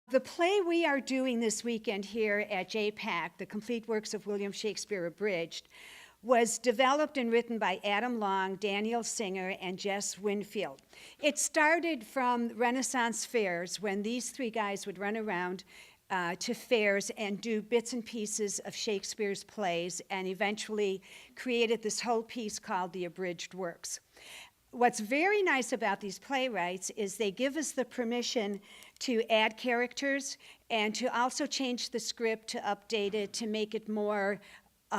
The play we are doing this weekend here at JPAC, The Complete Works of William Shakespeare Abridged, was developed and written by Adam Long, Daniel Singer, and Jess Winfield. It started from Renaissance fairs when these three guys would run around to fairs and do bits and pieces of Shakespeare's plays, and eventually created this whole piece called The Abridged Works. What's very nice about these playwrights is they give us the permission to add characters and to also change the script, to update it, to make it more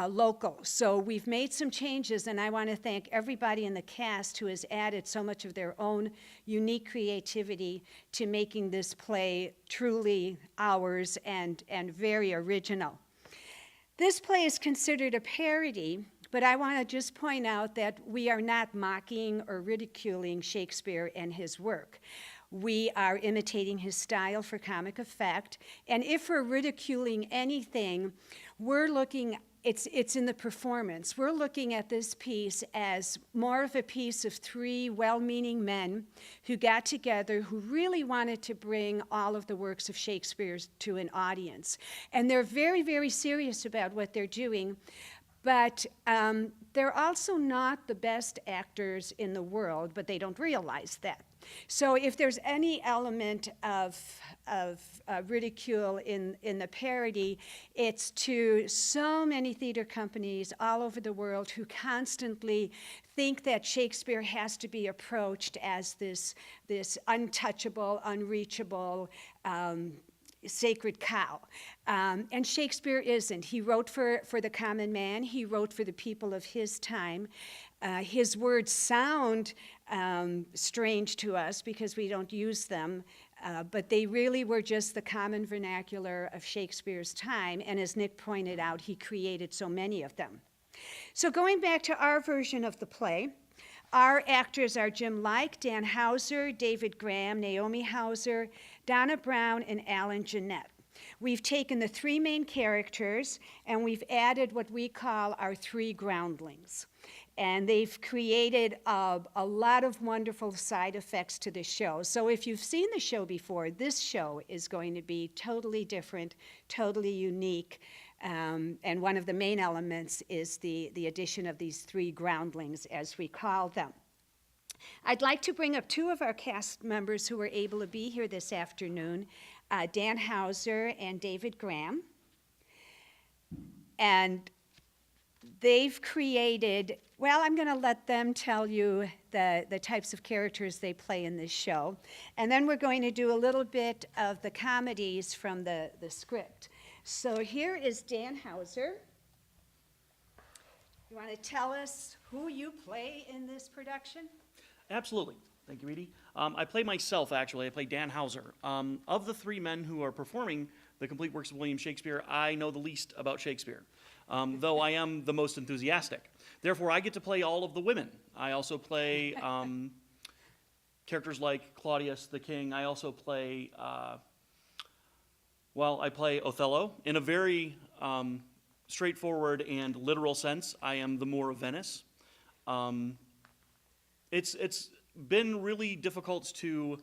local. So we've made some changes, and I want to thank everybody in the cast who has added so much of their own unique creativity to making this play truly ours and very original. This play is considered a parody, but I want to just point out that we are not mocking or ridiculing Shakespeare and his work. We are imitating his style for comic effect, and if we're ridiculing anything, we're looking, it's in the performance. We're looking at this piece as more of a piece of three well-meaning men who got together, who really wanted to bring all of the works of Shakespeare to an audience. And they're very, very serious about what they're doing. But they're also not the best actors in the world, but they don't realize that. So if there's any element of ridicule in the parody, it's to so many theater companies all over the world who constantly think that Shakespeare has to be approached as this untouchable, unreachable, sacred cow. And Shakespeare isn't. He wrote for the common man. He wrote for the people of his time. His words sound strange to us because we don't use them, but they really were just the common vernacular of Shakespeare's time, and as Nick pointed out, he created so many of them. So going back to our version of the play, our actors are Jim Like, Dan Hauser, David Graham, Naomi Hauser, Donna Brown, and Alan Jeanette. We've taken the three main characters and we've added what we call our three groundlings. And they've created a lot of wonderful side effects to the show. So if you've seen the show before, this show is going to be totally different, totally unique. And one of the main elements is the addition of these three groundlings, as we call them. I'd like to bring up two of our cast members who were able to be here this afternoon, Dan Hauser and David Graham. And they've created, well, I'm going to let them tell you the types of characters they play in this show. And then we're going to do a little bit of the comedies from the script. So here is Dan Hauser. You want to tell us who you play in this production? Absolutely. Thank you, Edie. I play myself, actually. I play Dan Hauser. Of the three men who are performing the complete works of William Shakespeare, I know the least about Shakespeare, though I am the most enthusiastic. Therefore, I get to play all of the women. I also play characters like Claudius the King. I also play, I play Othello. In a very straightforward and literal sense, I am the Moor of Venice. It's been really difficult to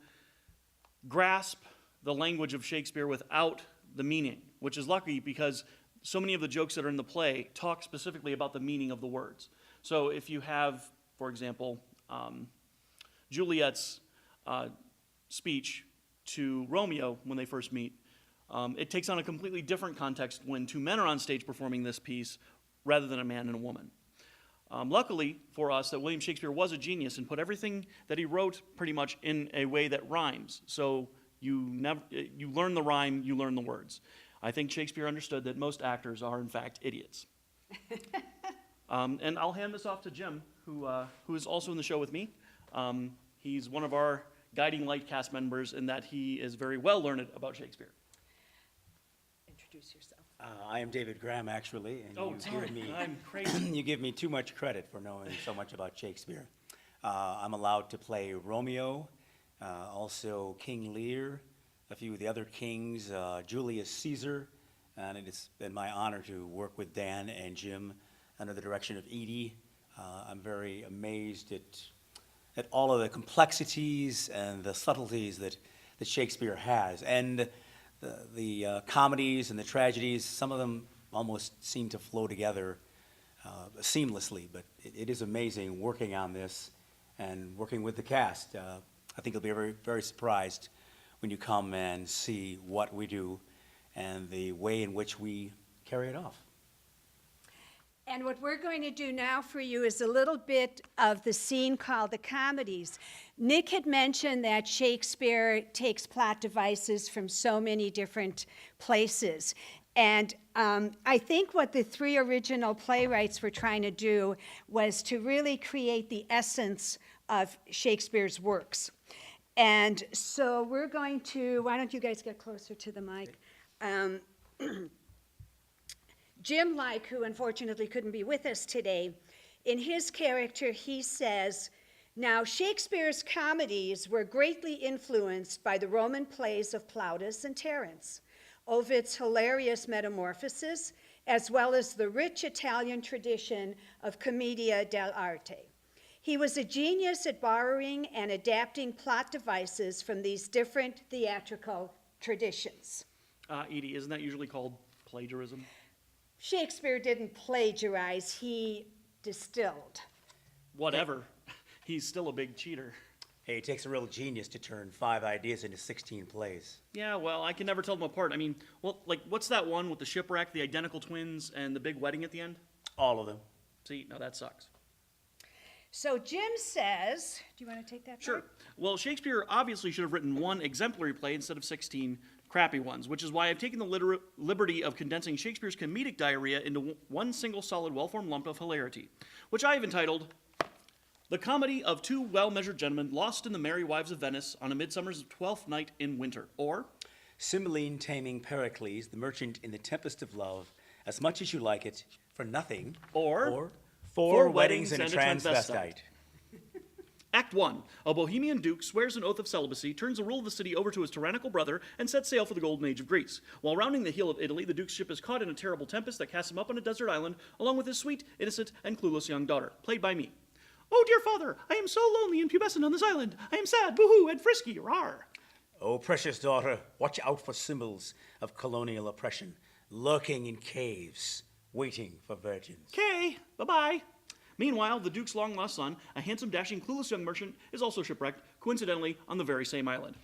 grasp the language of Shakespeare without the meaning, which is lucky because so many of the jokes that are in the play talk specifically about the meaning of the words. So if you have, for example, Juliet's speech to Romeo when they first meet, it takes on a completely different context when two men are on stage performing this piece rather than a man and a woman. Luckily for us that William Shakespeare was a genius and put everything that he wrote pretty much in a way that rhymes. So you learn the rhyme, you learn the words. I think Shakespeare understood that most actors are in fact idiots. And I'll hand this off to Jim, who is also in the show with me. He's one of our guiding light cast members in that he is very well learned about Shakespeare. Introduce yourself. I am David Graham, actually, and I'm crazy. you give me too much credit for knowing so much about Shakespeare. I'm allowed to play Romeo, also King Lear, a few of the other kings, Julius Caesar, and it's been my honor to work with Dan and Jim under the direction of Edie. I'm very amazed at all of the complexities and the subtleties that Shakespeare has. And the comedies and the tragedies, some of them almost seem to flow together seamlessly, but it is amazing working on this and working with the cast. I think you'll be very, very surprised when you come and see what we do and the way in which we carry it off. And what we're going to do now for you is a little bit of the scene called the comedies. Nick had mentioned that Shakespeare takes plot devices from so many different places. And I think what the three original playwrights were trying to do was to really create the essence of Shakespeare's works. And so we're going to, why don't you guys get closer to the mic? Jim Like, who unfortunately couldn't be with us today, in his character, he says, "Now Shakespeare's comedies were greatly influenced by the Roman plays of Plautus and Terence, Ovid's hilarious Metamorphoses, as well as the rich Italian tradition of Commedia dell'arte. He was a genius at borrowing and adapting plot devices from these different theatrical traditions." Edie, isn't that usually called plagiarism? Shakespeare didn't plagiarize, he distilled. Whatever. He's still a big cheater. Hey, it takes a real genius to turn 5 ideas into 16 plays. Yeah, well, I can never tell them apart. I mean, well, like, what's that one with the shipwreck, the identical twins, and the big wedding at the end? All of them. See, no, that sucks. So Jim says, do you want to take that part? Sure. Well, Shakespeare obviously should have written one exemplary play instead of 16 crappy ones, which is why I've taken the liberty of condensing Shakespeare's comedic diarrhea into one single solid, well-formed lump of hilarity, which I have entitled The Comedy of Two Well-Measured Gentlemen Lost in the Merry Wives of Venice on a Midsummer's 12th Night in Winter, or Cymbeline taming Pericles, the merchant in the Tempest of Love, as much as you like it, for nothing, Or Four Weddings and a Transvestite. Act 1. A Bohemian duke swears an oath of celibacy, turns the rule of the city over to his tyrannical brother, and sets sail for the golden age of Greece. While rounding the heel of Italy, the duke's ship is caught in a terrible tempest that casts him up on a desert island, along with his sweet, innocent, and clueless young daughter, played by me. "Oh, dear father, I am so lonely and pubescent on this island. I am sad, boo-hoo, and frisky, rawr." Oh, precious daughter, watch out for symbols of colonial oppression, lurking in caves, waiting for virgins. Okay, bye-bye. Meanwhile, the duke's long-lost son, a handsome, dashing, clueless young merchant, is also shipwrecked, coincidentally, on the very same island.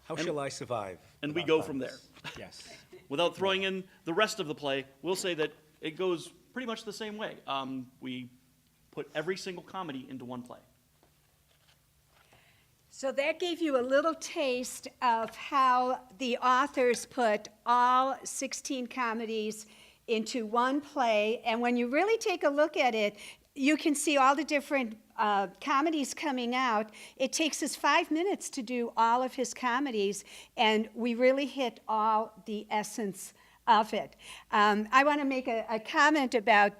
How shall I survive? And we without go from funds? there. Yes. Without throwing in the rest of the play, we'll say that it goes pretty much the same way. We put every single comedy into one play. So that gave you a little taste of how the authors put all 16 comedies into one play. And when you really take a look at it, you can see all the different comedies coming out. It takes us 5 minutes to do all of his comedies, and we really hit all the essence of it. I want to make a comment about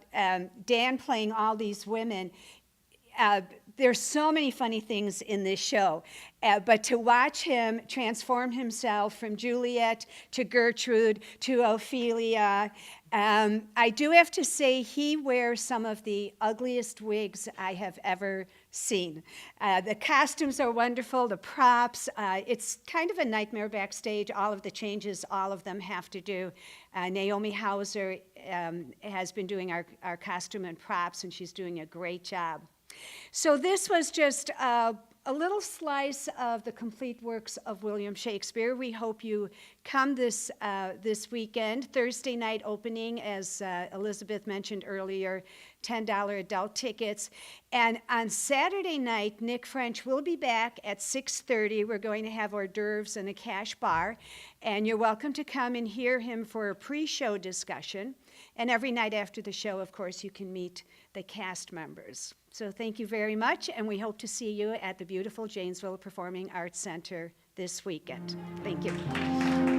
Dan playing all these women. There's so many funny things in this show, but to watch him transform himself from Juliet to Gertrude to Ophelia, I do have to say he wears some of the ugliest wigs I have ever seen. The costumes are wonderful, the props. It's kind of a nightmare backstage, all of the changes all of them have to do. Naomi Hauser has been doing our costume and props, and she's doing a great job. So this was just a little slice of the complete works of William Shakespeare. We hope you come this weekend. Thursday night opening, as Elizabeth mentioned earlier, $10 adult tickets. And on Saturday night, Nick French will be back at 6:30. We're going to have hors d'oeuvres and a cash bar. And you're welcome to come and hear him for a pre-show discussion. And every night after the show, of course, you can meet the cast members. So thank you very much, and we hope to see you at the beautiful Janesville Performing Arts Center this weekend. Thank you.